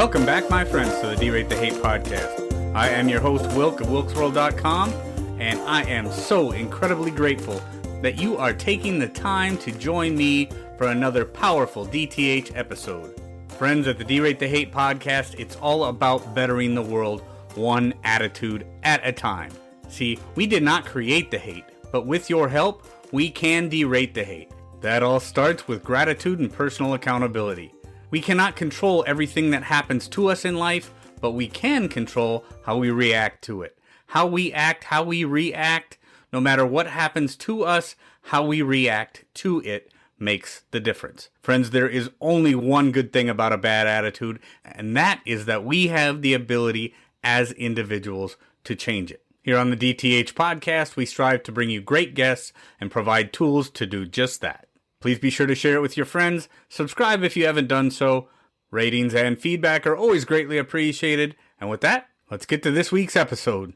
Welcome back, my friends, to the D-Rate the Hate podcast. I am your host, Wilk of wilksworld.com, and I am so incredibly grateful that you are taking the time to join me for another powerful DTH episode. Friends, at the D-Rate the Hate podcast, it's all about bettering the world one attitude at a time. See, we did not create the hate, but with your help, we can derate the hate. That all starts with gratitude and personal accountability. We cannot control everything that happens to us in life, but we can control how we react to it. How we act, how we react, no matter what happens to us, how we react to it makes the difference. Friends, there is only one good thing about a bad attitude, and that is that we have the ability as individuals to change it. Here on the DTH podcast, we strive to bring you great guests and provide tools to do just that. Please be sure to share it with your friends. Subscribe if you haven't done so. Ratings and feedback are always greatly appreciated. And with that, let's get to this week's episode.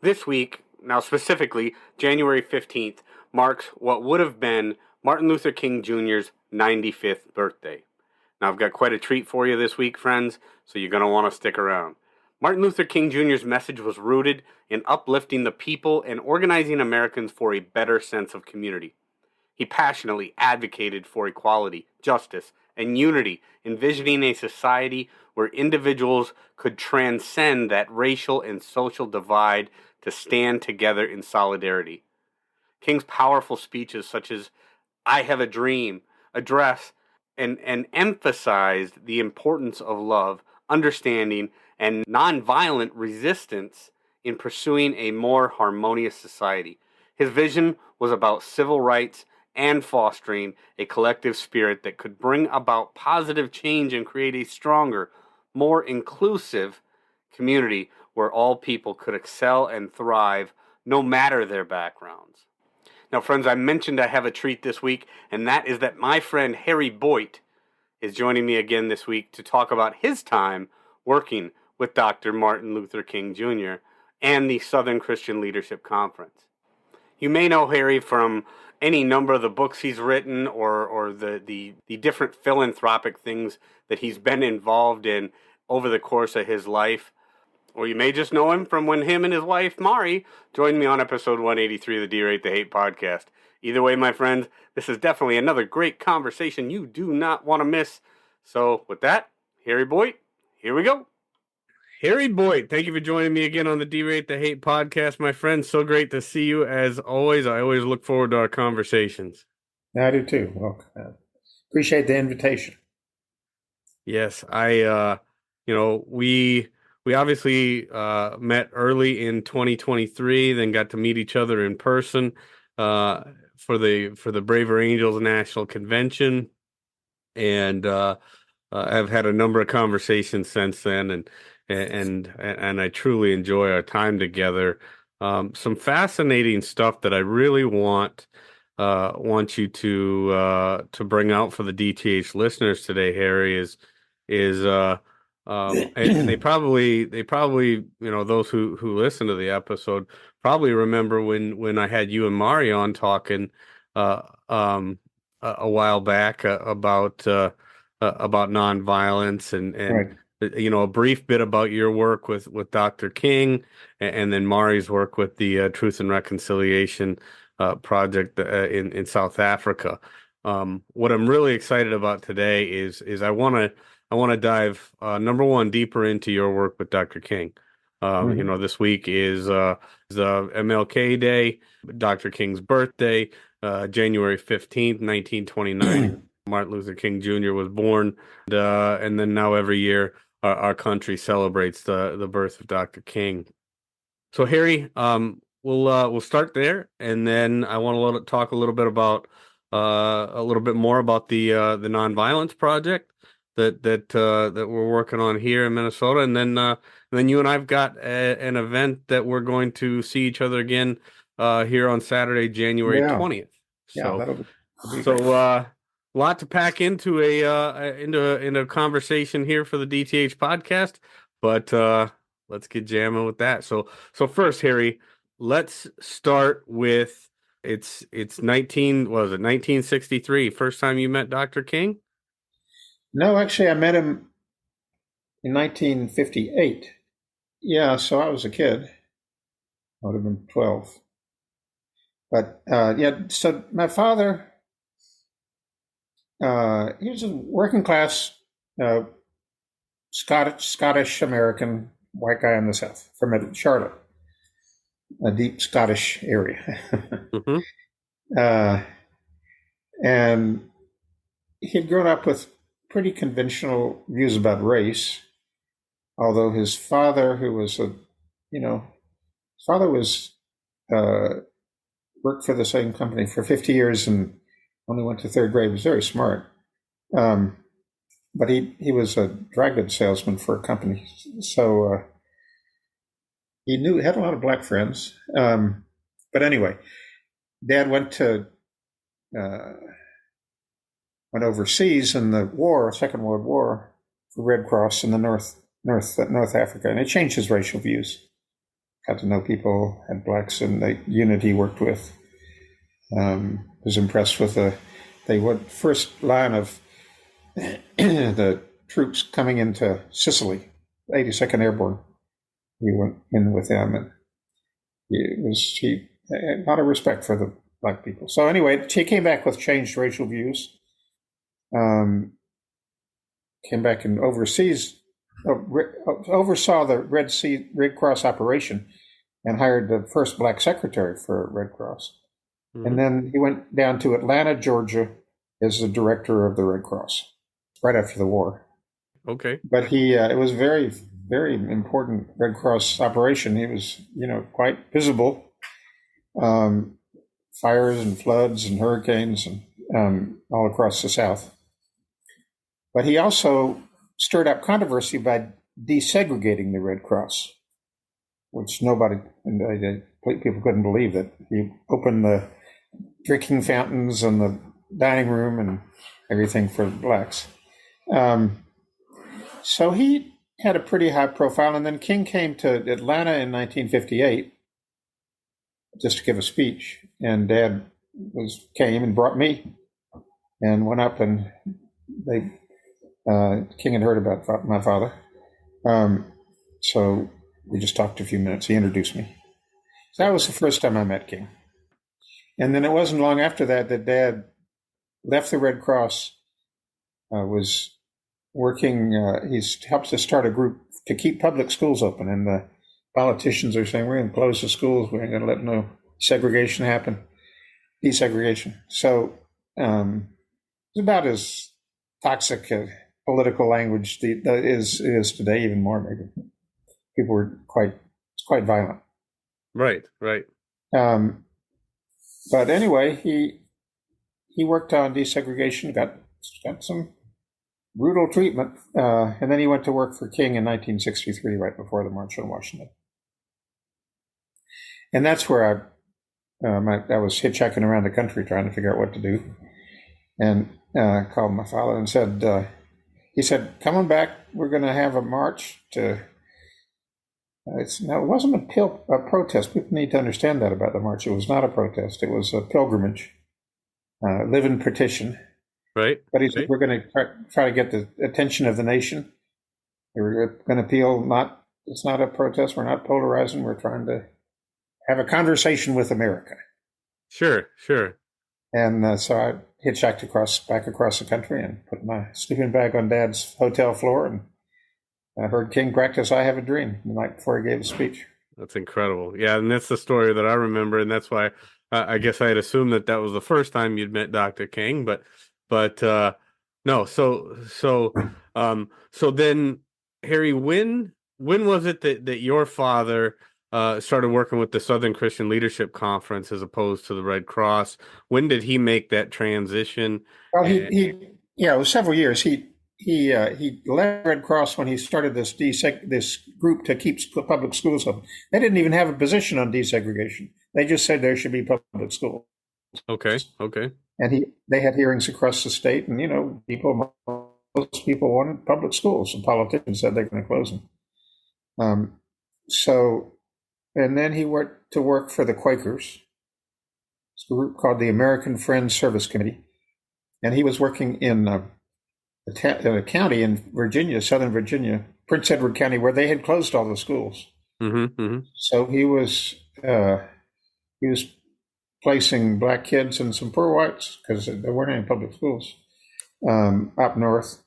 This week, now specifically January 15th, marks what would have been Martin Luther King Jr.'s 95th birthday. Now, I've got quite a treat for you this week, friends, so you're going to want to stick around. Martin Luther King Jr.'s message was rooted in uplifting the people and organizing Americans for a better sense of community. He passionately advocated for equality, justice, and unity, envisioning a society where individuals could transcend that racial and social divide to stand together in solidarity. King's powerful speeches such as "I Have a Dream" address and emphasized the importance of love, understanding, and nonviolent resistance in pursuing a more harmonious society. His vision was about civil rights and fostering a collective spirit that could bring about positive change and create a stronger, more inclusive community where all people could excel and thrive no matter their backgrounds. Now, friends, I mentioned I have a treat this week, and that is that my friend Harry Boyte is joining me again this week to talk about his time working with Dr. Martin Luther King Jr. and the Southern Christian Leadership Conference. You may know Harry from any number of the books he's written or the different philanthropic things that he's been involved in over the course of his life. Or you may just know him from when him and his wife, Mari, joined me on episode 183 of the D-Rate the Hate podcast. Either way, my friends, this is definitely another great conversation you do not want to miss. So with that, Harry Boyte, here we go. Harry Boyte, thank you for joining me again on the D-Rate the Hate podcast, my friend. So great to see you as always. I always look forward to our conversations. I do too. Well, appreciate the invitation. Yes, we obviously met early in 2023, then got to meet each other in person for the Braver Angels National Convention, and I've had a number of conversations since then, and I truly enjoy our time together. Some fascinating stuff that I really want you to bring out for the DTH listeners today, Harry, is and they probably those who listen to the episode probably remember when I had you and Mari on talking a while back about nonviolence and Right. A brief bit about your work with Dr. King, and then Mari's work with the Truth and Reconciliation project in South Africa. What I'm really excited about today is I want to dive number one deeper into your work with Dr. King. This week is MLK Day, Dr. King's birthday, January 15th, 1929. Martin Luther King Jr. was born, and then now every year our country celebrates the birth of Dr. King. So Harry, we'll start there, and then I want to talk a little bit about a little bit more about the Nonviolence Project that we're working on here in Minnesota, and then you and I've got an event that we're going to see each other again here on Saturday, January 20th. So, that'll be so lot to pack into a conversation here for the DTH podcast, but let's get jamming with that. So first, Harry, let's start with it's 1963. First time you met Dr. King? No, actually, I met him in 1958. Yeah, so I was a kid. I would have been 12. But yeah, so my father, he was a working class uh, Scottish American white guy in the South from Charlotte, a deep Scottish area. Mm-hmm. uh, and he had grown up with pretty conventional views about race, although his father, who was his father was worked for the same company for 50 years and only went to third grade, was very smart. But he was a dry goods salesman for a company, so he had a lot of black friends. But anyway, Dad went overseas in the war, Second World War, for Red Cross in the North Africa, and it changed his racial views. Got to know people, had blacks in the unit he worked with. Was impressed with the first line of the troops coming into Sicily, 82nd Airborne. We went in with them, and he had a lot of respect for the black people. So anyway, he came back with changed racial views. Came back and oversaw the Red Cross operation, and hired the first black secretary for Red Cross. Mm-hmm. And then he went down to Atlanta, Georgia, as the director of the Red Cross right after the war. Okay. But it was very, very important Red Cross operation. He was, quite visible. Fires and floods and hurricanes and all across the South. But he also stirred up controversy by desegregating the Red Cross, which people couldn't believe that he opened the drinking fountains and the dining room and everything for blacks. So he had a pretty high profile, and then King came to Atlanta in 1958 just to give a speech, and Dad came and brought me and went up, and King had heard about my father. So we just talked a few minutes. He introduced me. So that was the first time I met King. And then it wasn't long after that Dad left the Red Cross, was working, he's helped to start a group to keep public schools open. And the politicians are saying, we're going to close the schools. We ain't going to let no segregation happen, desegregation. So it's about as toxic a political language is today, even more maybe. People were quite violent. Right. But anyway, he worked on desegregation, got some brutal treatment, and then he went to work for King in 1963, right before the March on Washington. And that's where I was hitchhiking around the country trying to figure out what to do, and called my father and said, he said, "Come on back. We're going to have a march to." It wasn't a protest. People need to understand that about the march. It was not a protest. It was a pilgrimage, live in petition. Right. But he said, we're going to try to get the attention of the nation. We're going to appeal, it's not a protest. We're not polarizing. We're trying to have a conversation with America. Sure. And so I hitchhiked back across the country and put my sleeping bag on Dad's hotel floor, and I heard King practice I Have a Dream the night before he gave a speech. That's incredible. Yeah, and that's the story that I remember, and that's why I guess I had assumed that was the first time you'd met Dr. King, but no. So then, Harry, when was it that your father started working with the Southern Christian Leadership Conference as opposed to the Red Cross? When did he make that transition? Well, it was several years. He left Red Cross when he started this group to keep public schools open. They didn't even have a position on desegregation. They just said there should be public schools. Okay. And they had hearings across the state, and most people wanted public schools, and politicians said they're going to close them. And then he went to work for the Quakers. It's a group called the American Friends Service Committee, and he was working in a county in Virginia, Southern Virginia, Prince Edward County, where they had closed all the schools. Mm-hmm. Mm-hmm. So he was placing black kids and some poor whites because there weren't any public schools up north.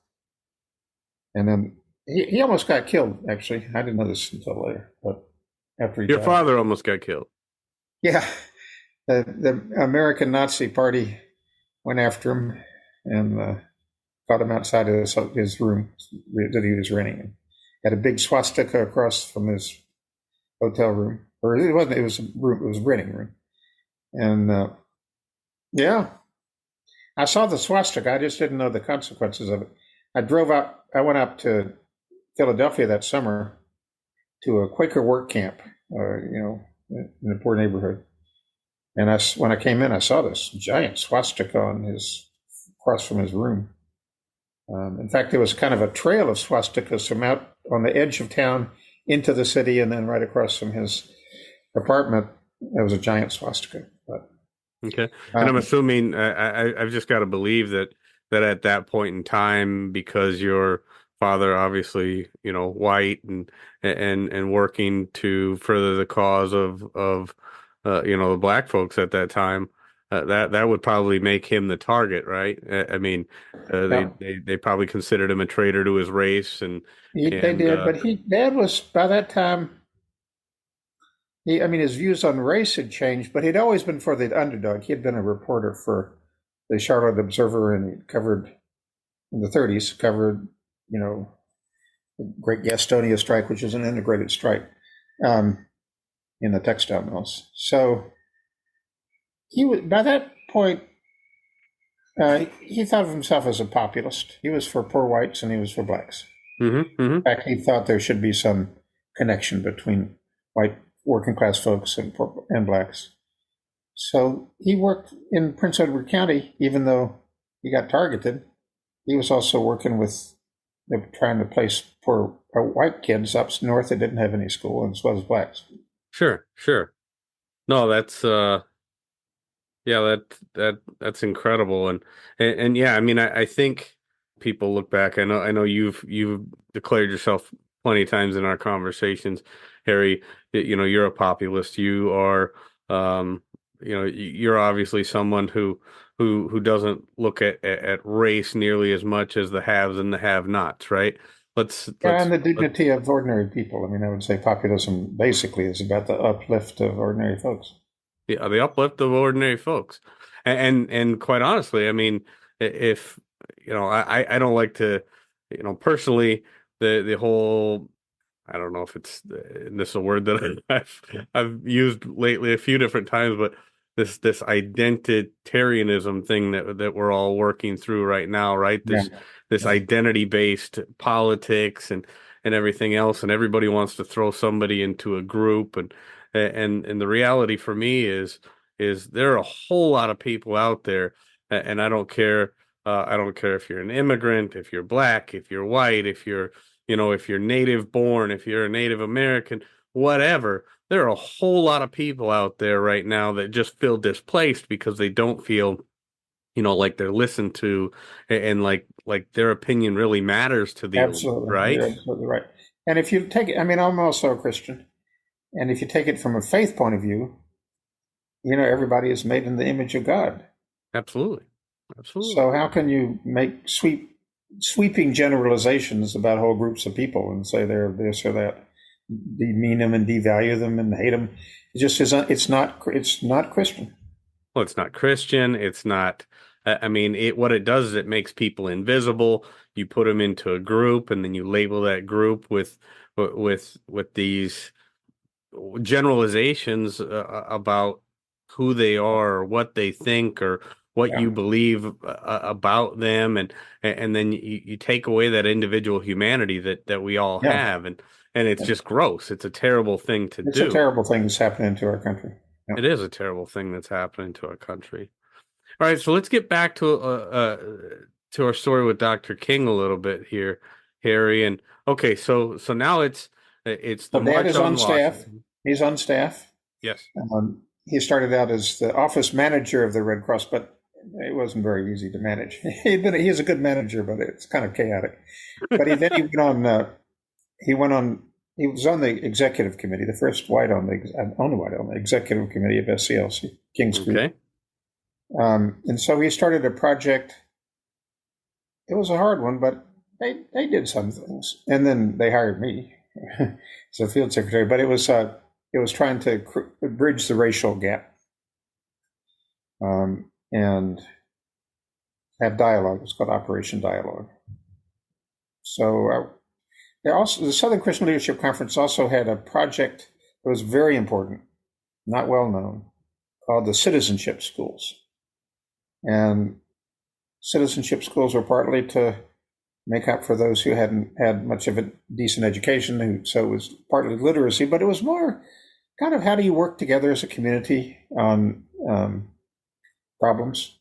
And then he almost got killed, actually. I didn't know this until later, but after he Your died. father almost got killed. Yeah. The American Nazi Party went after him and caught him outside of his room that he was renting. Had a big swastika across from his hotel room. Or it wasn't, it was a room, it was a renting room. And yeah, I saw the swastika. I just didn't know the consequences of it. I went up to Philadelphia that summer to a Quaker work camp, in a poor neighborhood. And when I came in, I saw this giant swastika across from his room. In fact, there was kind of a trail of swastikas from out on the edge of town into the city, and then right across from his apartment, there was a giant swastika. But, okay, and I'm assuming I've just got to believe that at that point in time, because your father obviously, white and working to further the cause of the black folks at that time, that would probably make him the target, right? I mean, they probably considered him a traitor to his race, they did. But Dad was by that time. His views on race had changed, but he'd always been for the underdog. He had been a reporter for the Charlotte Observer, and he covered in the 30s, the Great Gastonia strike, which is an integrated strike in the textile mills. So he was, by that point, he thought of himself as a populist. He was for poor whites and he was for blacks. Mm-hmm, mm-hmm. In fact, he thought there should be some connection between white working class folks and blacks. So he worked in Prince Edward County, even though he got targeted. He was also working with, trying to place poor white kids up north that didn't have any school, as well as blacks. Sure. No, that's that's incredible, and yeah, I think people look back. I know you've declared yourself plenty of times in our conversations, Harry. You're a populist. You are, you're obviously someone who doesn't look at race nearly as much as the haves and the have-nots, right? And the dignity of ordinary people. I would say populism basically is about the uplift of ordinary folks. Yeah, the uplift of ordinary folks, and quite honestly, if I don't like to, personally, the whole, I don't know if this is a word that I've used lately a few different times, but this identitarianism thing that we're all working through right now, right? This identity-based politics and everything else, and everybody wants to throw somebody into a group, and the reality for me is there are a whole lot of people out there, and I don't care if you're an immigrant, if you're black, if you're white, if you're native born, if you're a Native American, whatever. There are a whole lot of people out there right now that just feel displaced because they don't feel, like they're listened to, and like their opinion really matters to them. Absolutely. Right? You're absolutely right. And if you take it, I'm also a Christian, and if you take it from a faith point of view, everybody is made in the image of God. Absolutely. So how can you make sweeping generalizations about whole groups of people and say they're this or that, demean them and devalue them and hate them? It just isn't. It's not Christian. Well, it's not Christian. It's not. What it does is it makes people invisible. You put them into a group, and then you label that group with these generalizations about who they are, or what they think, or what you believe about them, and then you take away that individual humanity that we all have, and it's just gross. It's a terrible thing to do. It's a terrible thing that's happening to our country. Yeah. It is a terrible thing that's happening to our country. All right, so let's get back to our story with Dr. King a little bit here, Harry. And okay, so now it's the March is on staff. Washington. He's on staff. Yes. He started out as the office manager of the Red Cross, but it wasn't very easy to manage. He's a good manager, but it's kind of chaotic. But then he went on he went on. He was on the executive committee, the first white on the only white on the executive committee of SCLC, King's Group. Okay. And so he started a project. It was a hard one, but they did some things, and then they hired me as a field secretary. But it was trying to bridge the racial gap, and have dialogue. It's called Operation Dialogue. So the Southern Christian Leadership Conference also had a project that was very important, not well known, called the Citizenship Schools. And citizenship schools were partly to make up for those who hadn't had much of a decent education, so it was partly literacy, but it was more kind of how do you work together as a community on problems?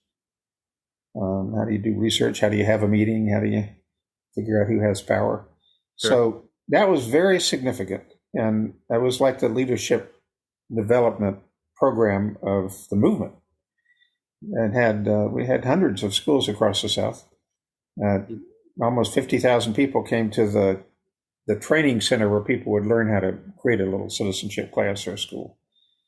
How do you do research? How do you have a meeting? How do you figure out who has power? Sure. So that was very significant, and that was like the leadership development program of the movement. And we had hundreds of schools across the South. Almost 50,000 people came to the training center where people would learn how to create a little citizenship class or a school.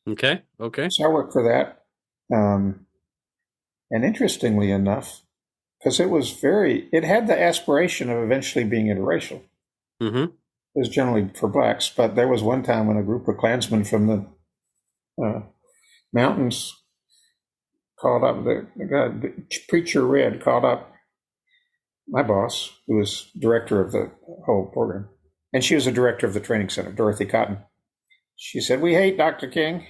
Okay. So I worked for that. And interestingly enough, because it had the aspiration of eventually being interracial. Mm-hmm. It was generally for blacks, but there was one time when a group of Klansmen from the mountains called up, the Preacher Red called up my boss, who was director of the whole program, and she was the director of the training center, Dorothy Cotton. She said, "We hate Dr. King."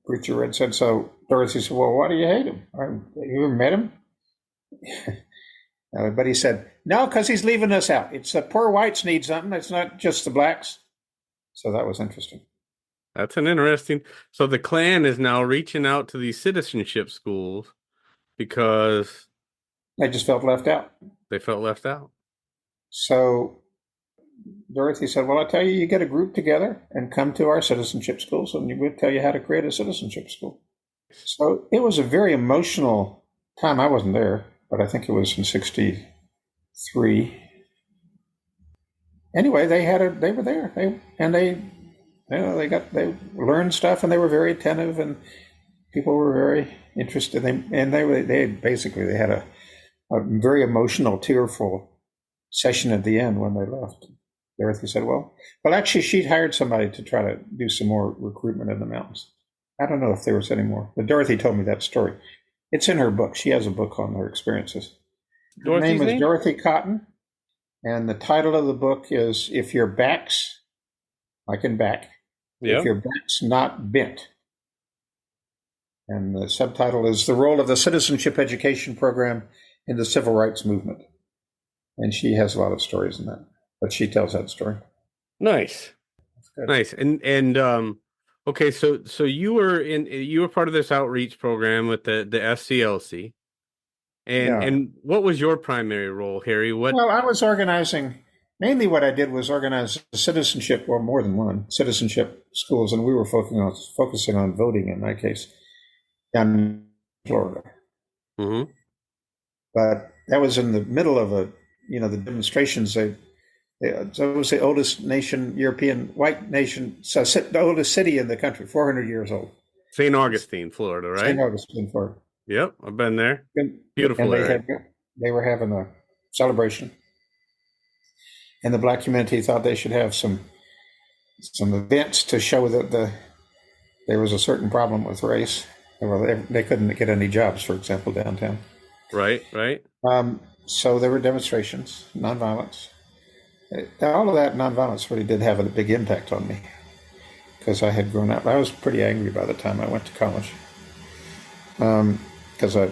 Preacher Red said, so Dorothy said, "Well, why do you hate him? Have you ever met him?" But he said, "No, because he's leaving us out. It's the poor whites need something. It's not just the blacks." So that was interesting. That's an interesting. So the Klan is now reaching out to these citizenship schools because they just felt left out. They felt left out. So Dorothy said, "Well, I'll tell you, you get a group together and come to our citizenship schools, and we'll tell you how to create a citizenship school." So it was a very emotional time. I wasn't there, but I think it was in '63. Anyway, they were there, they learned stuff, and they were very attentive, and people were very interested. They had a very emotional, tearful session at the end when they left. Dorothy said, well, actually, she'd hired somebody to try to do some more recruitment in the mountains. I don't know if there was any more, but Dorothy told me that story. It's in her book. She has a book on her experiences. Her name is Dorothy Cotton, and the title of the book is If Your Back's, like in back, If Your Back's Not Bent. And the subtitle is The Role of the Citizenship Education Program in the Civil Rights Movement. And she has a lot of stories in that, but she tells that story. Nice. And okay, so you were part of this outreach program with the SCLC. And what was your primary role, Harry? Well, I was organizing. Mainly what I did was organize citizenship, or more than one, citizenship schools, and we were focusing on voting in my case down in Florida. Mm-hmm. But that was in the middle of the demonstrations. So it was the oldest nation, European white nation, so the oldest city in the country, 400 years old. St. Augustine, Florida, right? St. Augustine, Florida. Yep, I've been there. Beautiful and area. They were having a celebration. And the black community thought they should have some events to show that there was a certain problem with race. They couldn't get any jobs, for example, downtown. Right. So there were demonstrations, nonviolence. All of that nonviolence really did have a big impact on me because I had grown up. I was pretty angry by the time I went to college because I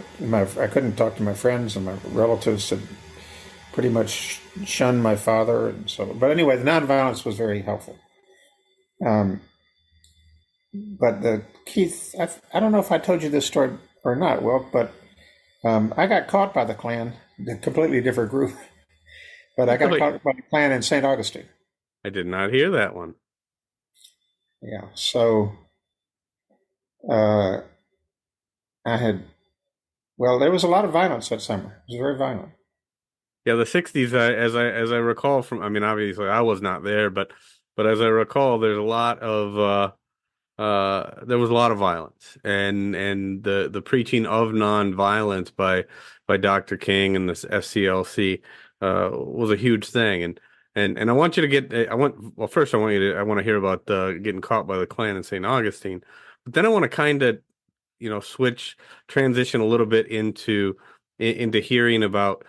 couldn't talk to my friends, and my relatives had pretty much shunned my father, and so. But anyway, the nonviolence was very helpful. But Keith, I don't know if I told you this story or not, Wilk, but I got caught by the Klan, a completely different group. But I got caught by the Klan in St. Augustine. I did not hear that one. Yeah, so there was a lot of violence that summer. It was very violent. Yeah, the 60s, as I recall from, I mean, obviously I was not there, but as I recall, there was a lot of violence, and the preaching of nonviolence by Dr. King and this SCLC was a huge thing. And I want you to well, first I want to hear about getting caught by the Klan in St. Augustine, but then I want to kind of, transition a little bit into hearing about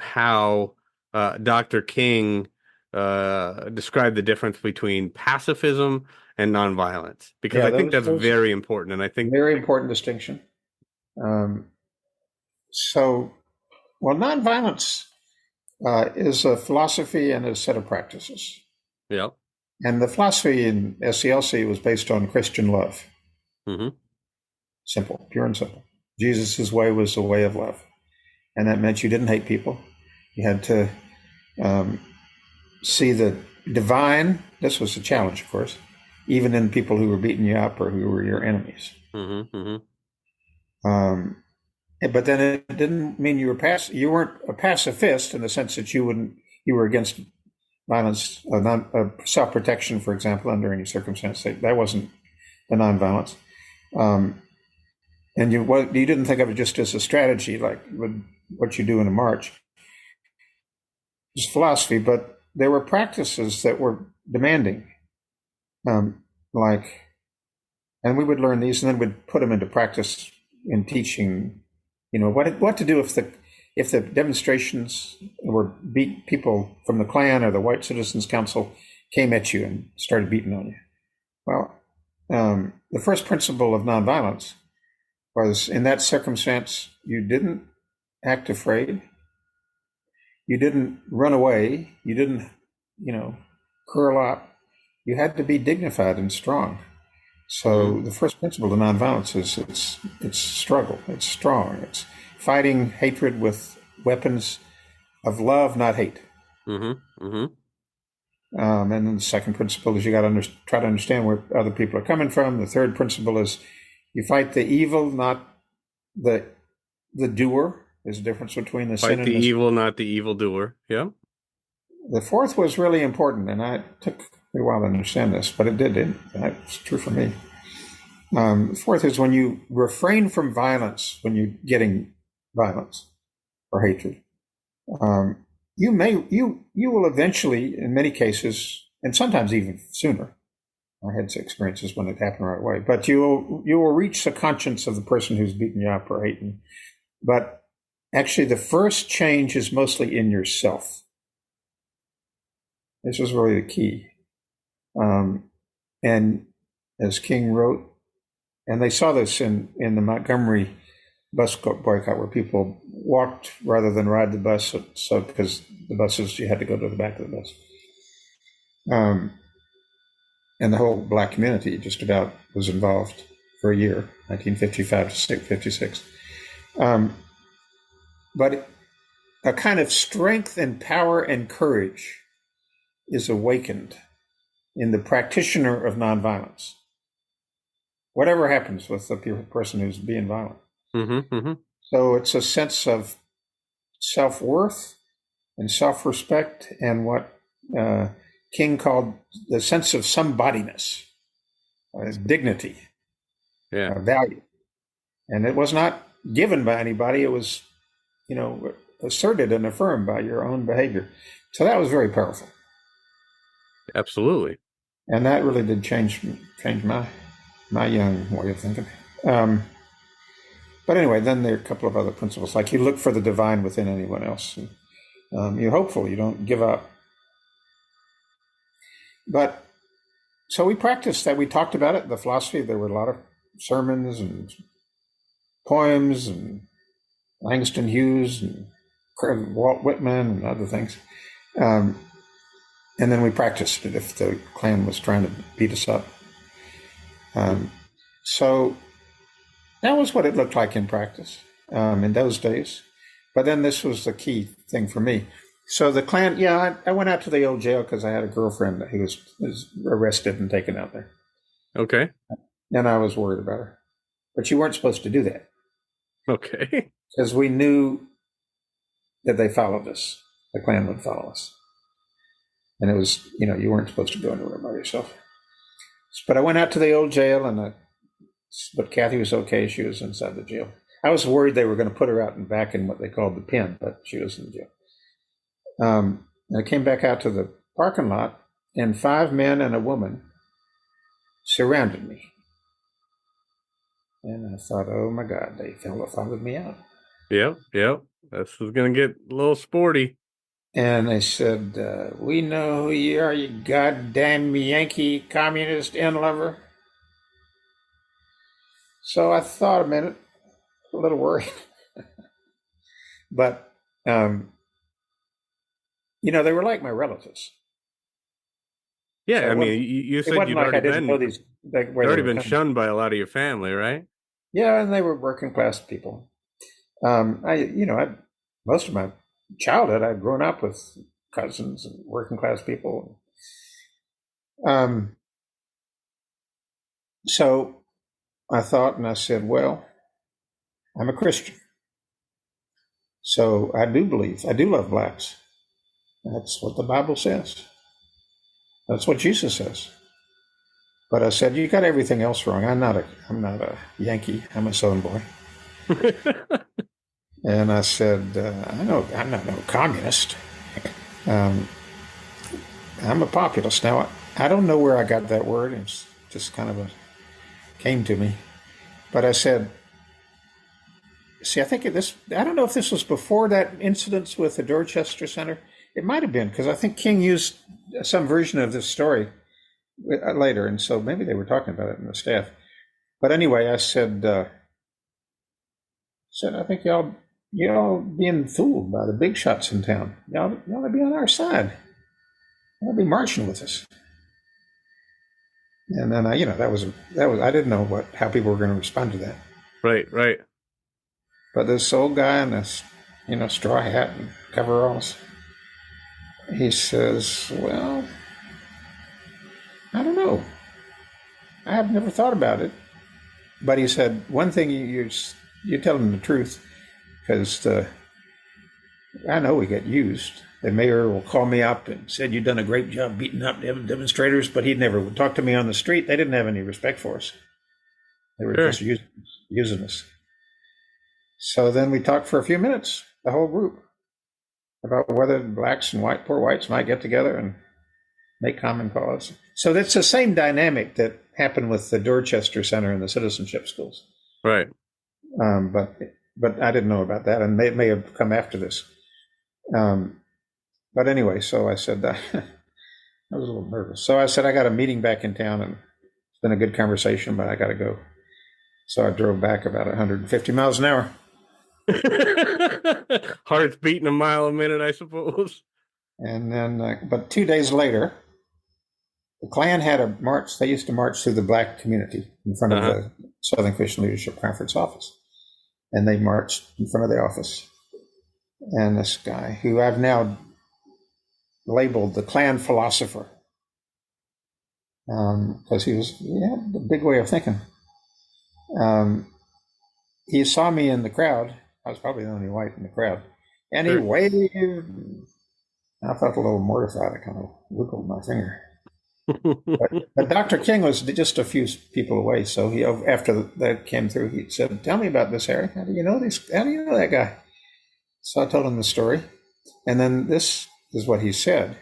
how Dr. King described the difference between pacifism and nonviolence, because Yeah, I think that's those very important. And I think, very important distinction. Um, so, well, nonviolence is a philosophy and a set of practices. yeah, And the philosophy in SCLC was based on Christian love. hmm Simple, pure and simple. Jesus' way was the way of love. And that meant you didn't hate people. You had to see the divine. This was the challenge, of course, even in people who were beating you up or who were your enemies. hmm hmm But then it didn't mean you weren't a pacifist in the sense that you were against violence, self-protection, for example, under any circumstance. That wasn't the nonviolence. And you didn't think of it just as a strategy, like what you do in a march. It's philosophy, but there were practices that were demanding, like, and we would learn these, and then we'd put them into practice in teaching. What to do if the demonstrations were people from the Klan or the White Citizens Council came at you and started beating on you. Well, the first principle of nonviolence was, in that circumstance, you didn't act afraid. You didn't run away. You didn't, curl up. You had to be dignified and strong. So the first principle of nonviolence is it's struggle. It's strong. It's fighting hatred with weapons of love, not hate. hmm hmm And then the second principle is you got to try to understand where other people are coming from. The third principle is you fight the evil, not the doer. There's a difference between the sin fight and the evil, not the evildoer. Yeah. The fourth was really important, and it took me a while to understand this, but it did. It's true for me. The fourth is when you refrain from violence, when you're getting violence or hatred. You will eventually, in many cases, and sometimes even sooner. I had experiences when it happened right away, but you will reach the conscience of the person who's beating you up or hating. But actually, the first change is mostly in yourself. This was really the key. And as King wrote, and they saw this in the Montgomery bus boycott, where people walked rather than ride the bus, so because the buses, you had to go to the back of the bus. And the whole black community just about was involved for a year, 1955 to 56. But a kind of strength and power and courage is awakened in the practitioner of nonviolence. Whatever happens with the person who's being violent. So it's a sense of self-worth and self-respect, and what King called the sense of somebodiness, dignity, value. And it was not given by anybody. It was, asserted and affirmed by your own behavior. So that was very powerful. Absolutely. And that really did change my young way of thinking. But anyway, then there are a couple of other principles, like you look for the divine within anyone else. And, you're hopeful. You don't give up. But so we practiced that. We talked about it, the philosophy. There were a lot of sermons and poems and Langston Hughes and Walt Whitman and other things. And then we practiced it if the Klan was trying to beat us up. So that was what it looked like in practice in those days. But then this was the key thing for me. So the Klan, I went out to the old jail because I had a girlfriend who was arrested and taken out there. Okay. And I was worried about her. But you weren't supposed to do that. Okay. Because we knew that they followed us. The Klan would follow us. And it was, you weren't supposed to go into a room by yourself. But I went out to the old jail, but Kathy was okay. She was inside the jail. I was worried they were going to put her out and back in what they called the pen, but she was in the jail. And I came back out to the parking lot, and 5 men and a woman surrounded me. And I thought, oh my God, they followed me out. Yep. This is going to get a little sporty. And they said, we know who you are, you goddamn Yankee communist end lover. So I thought a minute, a little worried. But, they were like my relatives. Yeah, so I mean, you said you'd already been shunned by a lot of your family, right? Yeah, and they were working class people. Most of my childhood, I'd grown up with cousins and working class people. So I thought, and I said, well, I'm a Christian. So I do love blacks. That's what the Bible says. That's what Jesus says. But I said, you got everything else wrong. I'm not a Yankee. I'm a Southern boy. And I said, I'm not no communist. I'm a populist. Now, I don't know where I got that word. It's just kind of came to me. But I said, I think I don't know if this was before that incident with the Dorchester Center. It might have been, because I think King used some version of this story later, and so maybe they were talking about it in the staff. But anyway, I said, I think y'all being fooled by the big shots in town. Y'all be on our side. Y'all be marching with us. And then that was I didn't know how people were going to respond to that. Right. But this old guy in this straw hat and coveralls, he says, well, I don't know. I have never thought about it. But he said, one thing, you're telling the truth, because I know we get used. The mayor will call me up and said, you've done a great job beating up demonstrators, but he never would talk to me on the street. They didn't have any respect for us. They were just using us. So then we talked for a few minutes, the whole group, about whether blacks and poor whites might get together and make common cause. So that's the same dynamic that happened with the Dorchester Center and the citizenship schools. Right. But I didn't know about that, and it may have come after this. But anyway, so I said, I was a little nervous. So I said, I got a meeting back in town, and it's been a good conversation, but I got to go. So I drove back about 150 miles an hour. Heart's beating a mile a minute, I suppose. And then, but 2 days later, the Klan had a march. They used to march through the black community in front of the Southern Christian Leadership Conference office. And they marched in front of the office. And this guy, who I've now labeled the Klan philosopher, because he had a big way of thinking. He saw me in the crowd. I was probably the only white in the crowd. And he waved. I felt a little mortified. I kind of wiggled my finger. But Dr. King was just a few people away. So after that came through, he said, tell me about this, Harry. How do you know that guy? So I told him the story. And then this is what he said.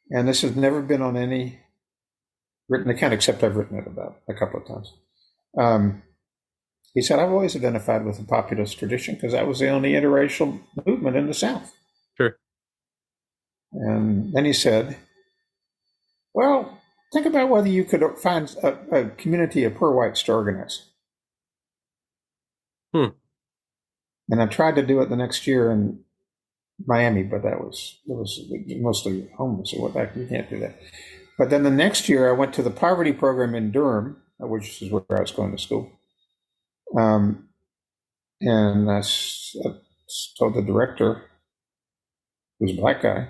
And this has never been on any written account, except I've written it about a couple of times. He said, I've always identified with the populist tradition because that was the only interracial movement in the South. Sure. And then he said, well, think about whether you could find a community of poor whites to organize. And I tried to do it the next year in Miami, but it was mostly homeless or what. You can't do that. But then the next year, I went to the poverty program in Durham, which is where I was going to school. And I told the director, who's a black guy,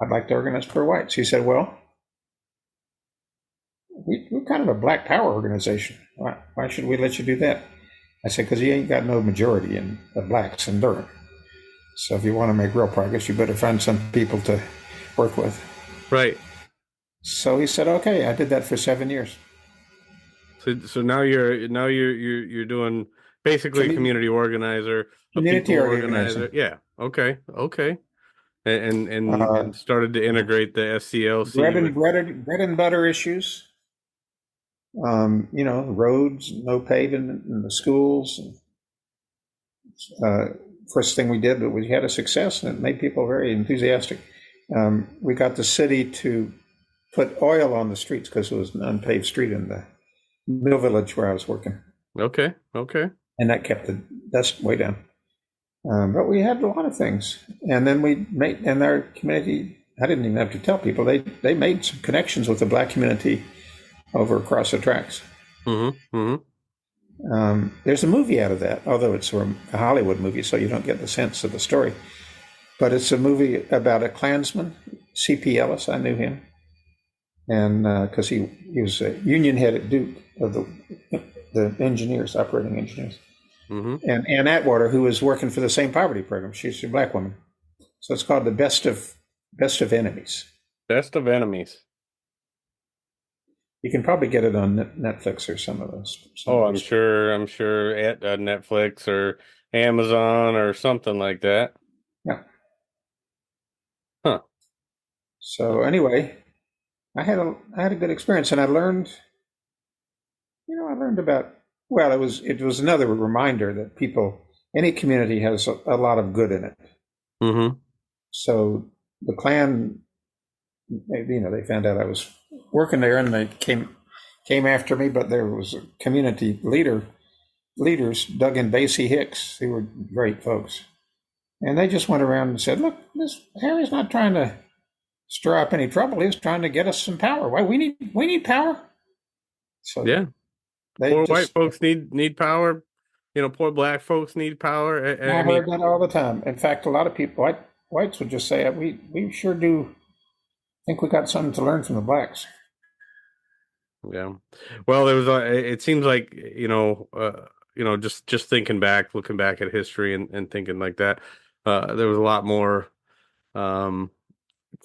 I'd like to organize poor whites. He said, well, we're kind of a black power organization. Why should we let you do that? I said, because you ain't got no majority in the blacks in Durham. So if you want to make real progress, you better find some people to work with. Right. So he said, okay. I did that for 7 years. So now you're doing basically a community organizer, a Community people organizer. organizer. Yeah. Okay. Okay. And Uh, and started to integrate the SCLC with. bread and butter issues. Roads, no paving in the schools. First thing we did, but we had a success, and it made people very enthusiastic. We got the city to put oil on the streets because it was an unpaved street in the mill village where I was working. Okay. Okay. And that kept the dust way down. But we had a lot of things. And then we made, in our community, I didn't even have to tell people, they made some connections with the black community over across the tracks. Mm-hmm. Mm-hmm. There's a movie out of that, although it's a Hollywood movie, so you don't get the sense of the story. But it's a movie about a Klansman, C.P. Ellis. I knew him. And because he was a union head at Duke of the engineers, operating engineers. Mm-hmm. And Ann Atwater, who was working for the same poverty program. She's a black woman. So it's called The Best of Enemies. Best of Enemies. You can probably get it on Netflix or some of those. I'm sure at Netflix or Amazon or something like that. Yeah. Huh. So anyway, I had a good experience, and I learned about, well, it was another reminder that any community has a lot of good in it. Mm-hmm. So the Klan, they found out I was working there, and they came after me. But there was a community leaders, Doug and Basie Hicks. They were great folks, and they just went around and said, "Look, this Harry's not trying to stir up any trouble. He's trying to get us some power. Why we need power." So yeah, poor white folks need power. Poor black folks need power. I heard that all the time. In fact, a lot of people, whites would just say, "We sure do think we got something to learn from the blacks." Yeah. Well, there was. It seems like just thinking back, looking back at history and thinking like that. There was a lot more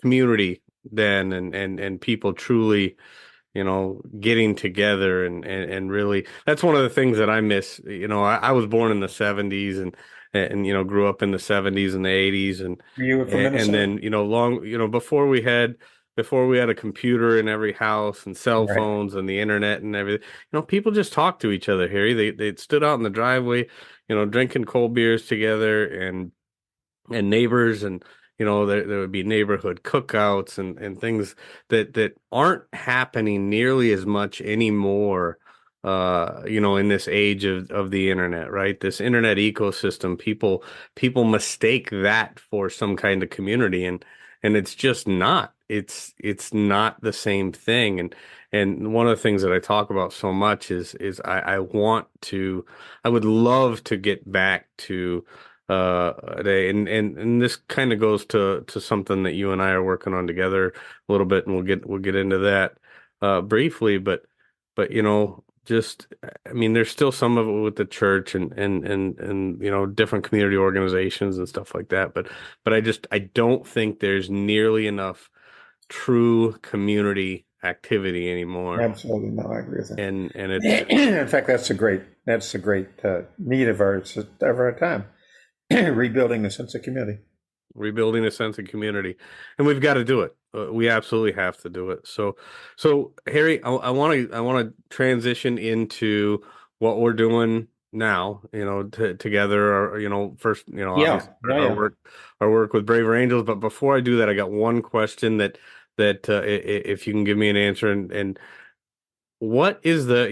community then, and people truly, getting together and really. That's one of the things that I miss. I was born in the 70s and grew up in the 70s and the 80s and You were from Minnesota? and then before we had a computer in every house and cell phones and the internet and everything, people just talked to each other, Harry. They stood out in the driveway, drinking cold beers together and neighbors, and there would be neighborhood cookouts and things that aren't happening nearly as much anymore. In this age of the internet, right? This internet ecosystem, people mistake that for some kind of community, and it's just not. It's not the same thing. And one of the things that I talk about so much is I would love to get back to and this kind of goes to something that you and I are working on together a little bit, and we'll get into that briefly, but there's still some of it with the church and different community organizations and stuff like that, but I don't think there's nearly enough true community activity anymore. Absolutely, no, I agree with that. And it's in fact, that's a great need of our time. Rebuilding a sense of community. And we've got to do it. We absolutely have to do it. So Harry, I want to transition into what we're doing now, together, or, first, our work with Braver Angels. But before I do that, I got one question that if you can give me an answer, and what is the,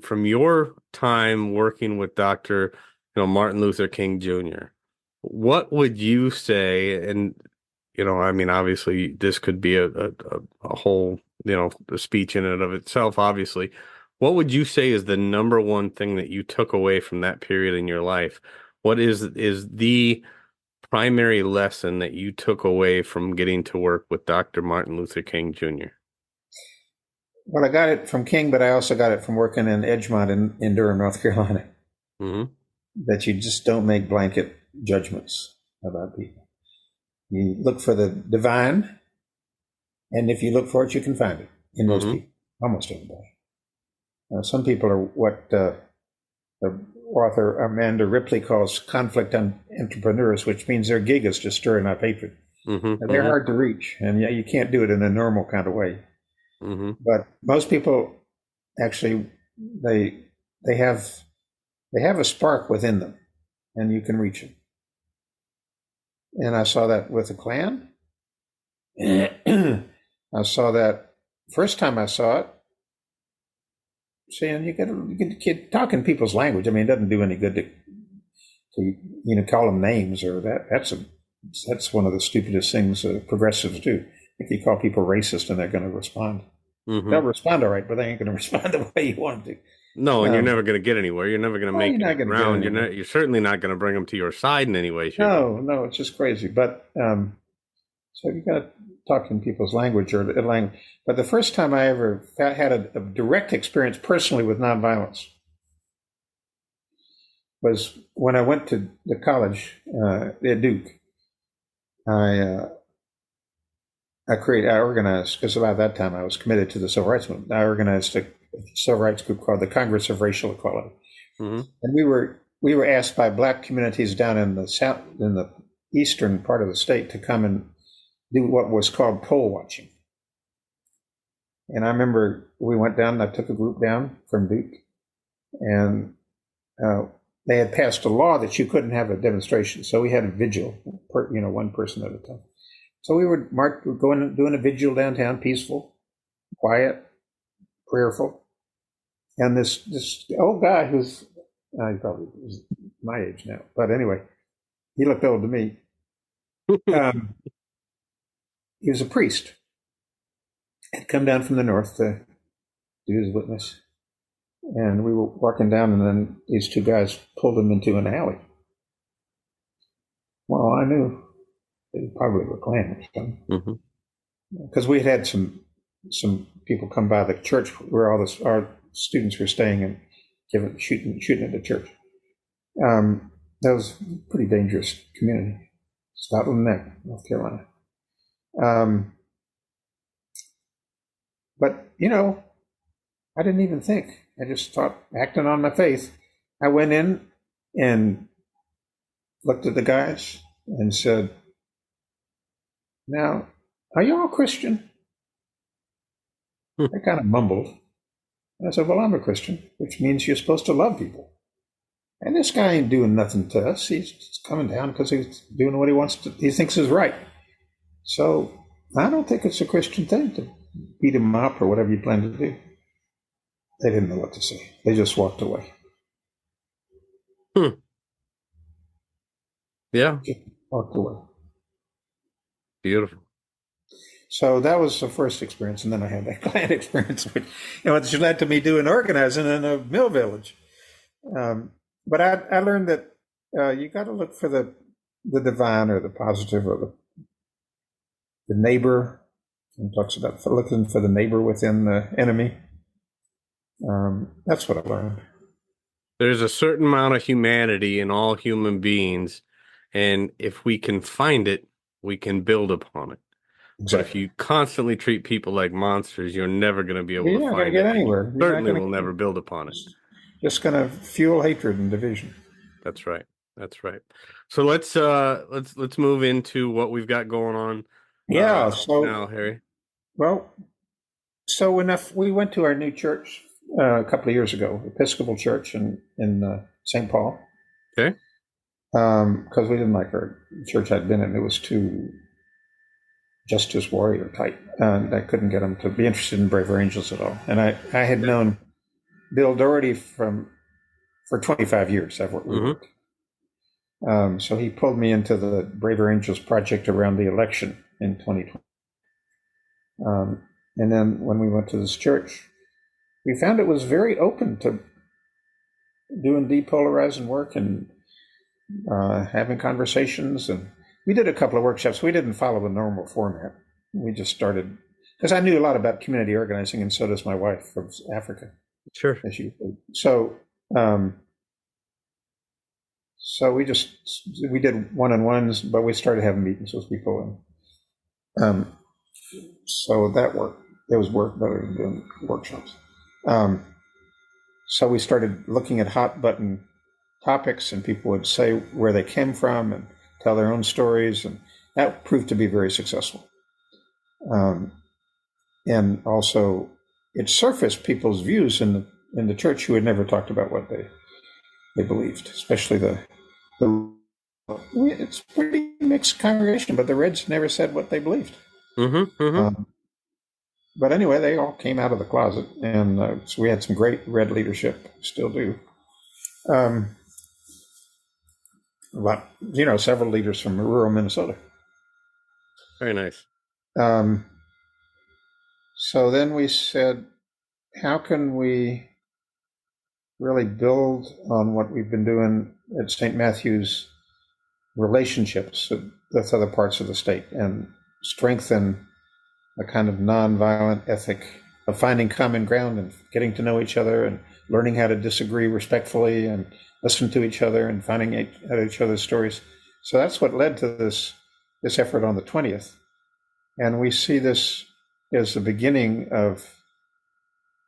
from your time working with Dr. Martin Luther King Jr., what would you say? And, obviously this could be a whole, a speech in and of itself, obviously. What would you say is the number one thing that you took away from that period in your life? What is the primary lesson that you took away from getting to work with Dr. Martin Luther King Jr.? Well, I got it from King, but I also got it from working in Edgemont in Durham, North Carolina. Mm-hmm. That you just don't make blanket judgments. about people. You look for the divine, and if you look for it, you can find it in most people, almost everybody. Some people are what the author Amanda Ripley calls conflict entrepreneurs, which means their gig is to stir up hatred. They're hard to reach, and yeah, you can't do it in a normal kind of way. But most people actually they have a spark within them, and you can reach them. And I saw that with the Klan. I saw that first time I saw it. Saying you get talking people's language. I mean, it doesn't do any good to call them names or that. That's one of the stupidest things progressives do. If you call people racist, and they're going to respond. They'll respond all right, but they ain't going to respond the way you want them to. No, and you're never going to get anywhere. You're never going to make it around. You're certainly not going to bring them to your side in any way. No, it's just crazy. But so you got to talk in people's language or language. But the first time I ever had a direct experience personally with nonviolence was when I went to the college at Duke. I organized, because about that time I was committed to the civil rights movement. I organized a civil rights group called the Congress of Racial Equality, and we were asked by Black communities down in the south, in the eastern part of the state, to come and do what was called poll watching. And I remember we went down. I took a group down from Duke, and they had passed a law that you couldn't have a demonstration, so we had a vigil, one person at a time. So we were going doing a vigil downtown, peaceful, quiet, prayerful. And this old guy who's he probably was my age now, but anyway, he looked old to me. He was a priest. Had come down from the north to do his witness. And we were walking down, and then these two guys pulled him into an alley. Well, I knew they probably were Klan or something. Because we had some people come by the church where all our students were staying and shooting at the church. That was a pretty dangerous community. Scotland Neck, North Carolina. But, I didn't even think. I just thought, acting on my faith. I went in and looked at the guys and said, "Now, are you all Christian?" They kind of mumbled. And I said, "Well, I'm a Christian, which means you're supposed to love people. And this guy ain't doing nothing to us. He's just coming down because he's doing what he thinks is right. So I don't think it's a Christian thing to beat him up or whatever you plan to do." They didn't know what to say. They just walked away. Yeah. Just walked away. Beautiful. So that was the first experience, and then I had that Klan experience, which led to me doing organizing in a mill village. But I learned that you got to look for the divine or the positive or the neighbor. It talks about looking for the neighbor within the enemy. That's what I learned. There's a certain amount of humanity in all human beings, and if we can find it, we can build upon it. Exactly. But if you constantly treat people like monsters, you're never going to be able to find it. Get anywhere. Certainly will never build upon it. Just going to fuel hatred and division. That's right. So let's move into what we've got going on. Now, Harry. Well, so enough. We went to our new church a couple of years ago, Episcopal Church in St. Paul. Okay. Because we didn't like our church I'd been in. It was too Justice Warrior type, and I couldn't get them to be interested in Braver Angels at all. And I had known Bill Doherty for 25 years. I've worked. So he pulled me into the Braver Angels project around the election in 2020. And then when we went to this church, we found it was very open to doing depolarizing work and having conversations. And we did a couple of workshops. We didn't follow a normal format. We just started, because I knew a lot about community organizing, and so does my wife from Africa. Sure. So So we did one-on-ones, but we started having meetings with people, and so that worked. It was work better than doing workshops. So we started looking at hot button topics, and people would say where they came from and tell their own stories, and that proved to be very successful. And also, it surfaced people's views in the church who had never talked about what they believed, especially it's a pretty mixed congregation, but the Reds never said what they believed. But anyway, they all came out of the closet, and so we had some great Red leadership, still do. But, several leaders from rural Minnesota. Very nice. So then we said, how can we really build on what we've been doing at St. Matthew's relationships with other parts of the state and strengthen a kind of nonviolent ethic of finding common ground and getting to know each other and learning how to disagree respectfully and listen to each other and finding out each other's stories. So that's what led to this effort on the 20th. And we see this as the beginning of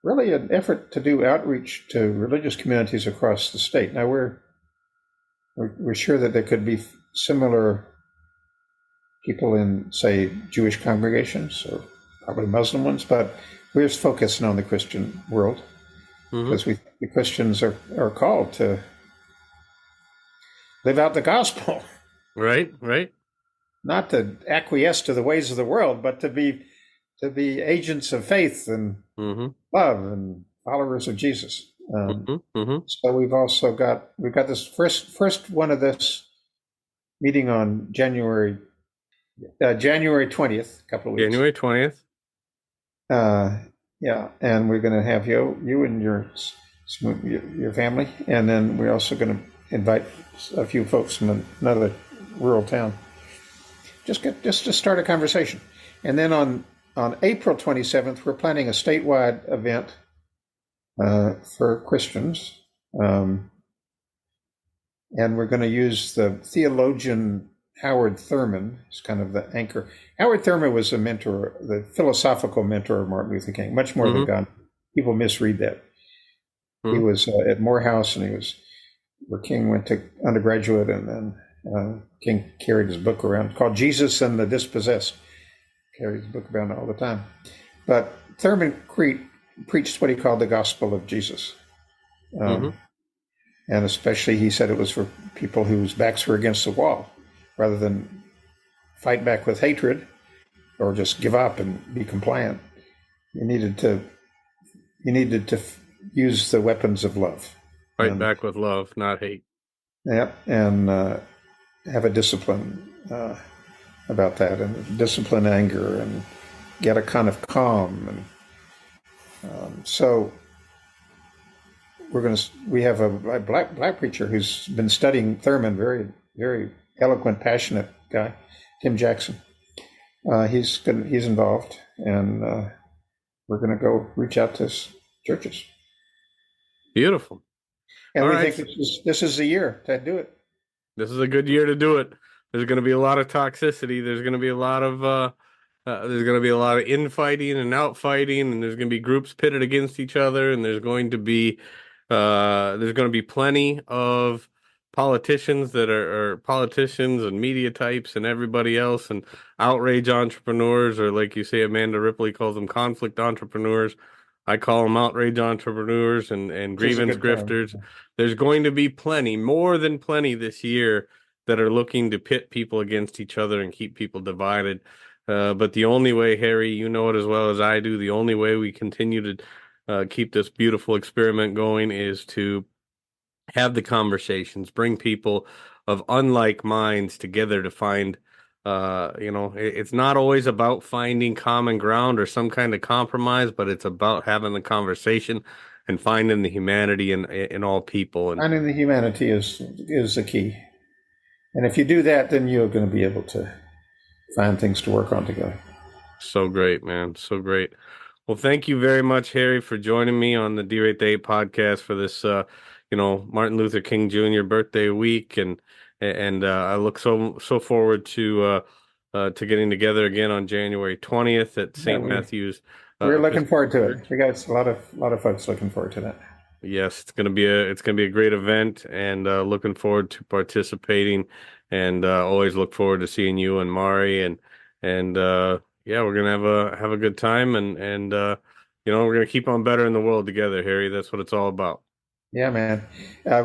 really an effort to do outreach to religious communities across the state. Now we're sure that there could be similar people in, say, Jewish congregations or probably Muslim ones, but we're focusing on the Christian world because the Christians are called to live out the gospel. Right. Not to acquiesce to the ways of the world, but to be agents of faith and love and followers of Jesus. So we've got this first one of this meeting on January 20th, a couple of weeks. January 20th. Yeah, and we're going to have you and your family, and then we're also going to invite a few folks from another rural town. Just to start a conversation, and then on April 27th, we're planning a statewide event for Christians, and we're going to use the theologian Howard Thurman as kind of the anchor. Howard Thurman was a mentor, the philosophical mentor of Martin Luther King, much more than Gandhi. People misread that. He was at Morehouse, and he was where King went to undergraduate, and then King carried his book around called Jesus and the Dispossessed. Carried his book around all the time. But Thurman preached what he called the gospel of Jesus. And especially he said it was for people whose backs were against the wall, rather than fight back with hatred or just give up and be compliant. You needed to use the weapons of love. Fight back with love, not hate. Yep, and have a discipline about that, and discipline anger, and get a kind of calm. And so we have a black preacher who's been studying Thurman, very, very eloquent, passionate guy, Tim Jackson. He's involved, and we're going to go reach out to churches. Beautiful. And all we think this is the year to do it. This is a good year to do it. There's going to be a lot of toxicity. There's going to be a lot of infighting and outfighting, and there's going to be groups pitted against each other, and there's going to be plenty of politicians that are politicians and media types and everybody else, and outrage entrepreneurs, or like you say, Amanda Ripley calls them conflict entrepreneurs. I call them outrage entrepreneurs and grievance grifters. There's going to be plenty, more than plenty this year, that are looking to pit people against each other and keep people divided. But the only way, Harry, you know it as well as I do, the only way we continue to keep this beautiful experiment going is to have the conversations, bring people of unlike minds together to find, it's not always about finding common ground or some kind of compromise, but it's about having the conversation and finding the humanity in all people. And finding the humanity is the key. And if you do that, then you're going to be able to find things to work on together. So great, man. So great. Well, thank you very much, Harry, for joining me on the D-Rate the 8 podcast for this, Martin Luther King Jr. birthday week, and I look so forward to getting together again on January 20th at St. Matthew's. We're looking forward to it. We got a lot of folks looking forward to that. Yes, it's gonna be a great event, and looking forward to participating, and always look forward to seeing you and Mari, and yeah, we're gonna have a good time, and we're gonna keep on bettering the world together, Harry. That's what it's all about. Yeah, man.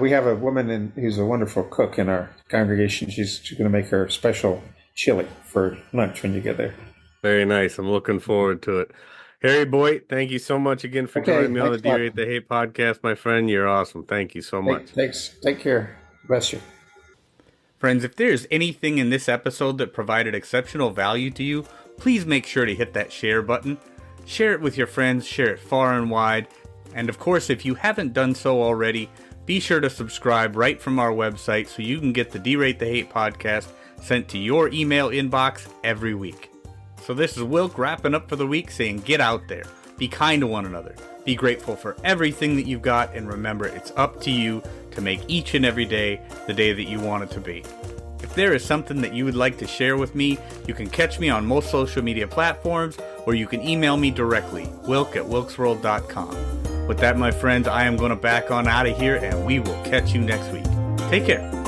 We have a woman who's a wonderful cook in our congregation. She's going to make her special chili for lunch when you get there. Very nice. I'm looking forward to it. Harry Boyte, thank you so much again for joining me on the D-Rate the Hate podcast, my friend. You're awesome. Thank you so much. Thanks. Take care. Bless you. Friends, if there's anything in this episode that provided exceptional value to you, please make sure to hit that share button. Share it with your friends, share it far and wide. And of course, if you haven't done so already, be sure to subscribe right from our website so you can get the D-Rate the Hate podcast sent to your email inbox every week. So this is Wilk wrapping up for the week, saying get out there, be kind to one another, be grateful for everything that you've got, and remember it's up to you to make each and every day the day that you want it to be. If there is something that you would like to share with me, you can catch me on most social media platforms, or you can email me directly, wilk@wilksworld.com. With that, my friends, I am going to back on out of here, and we will catch you next week. Take care.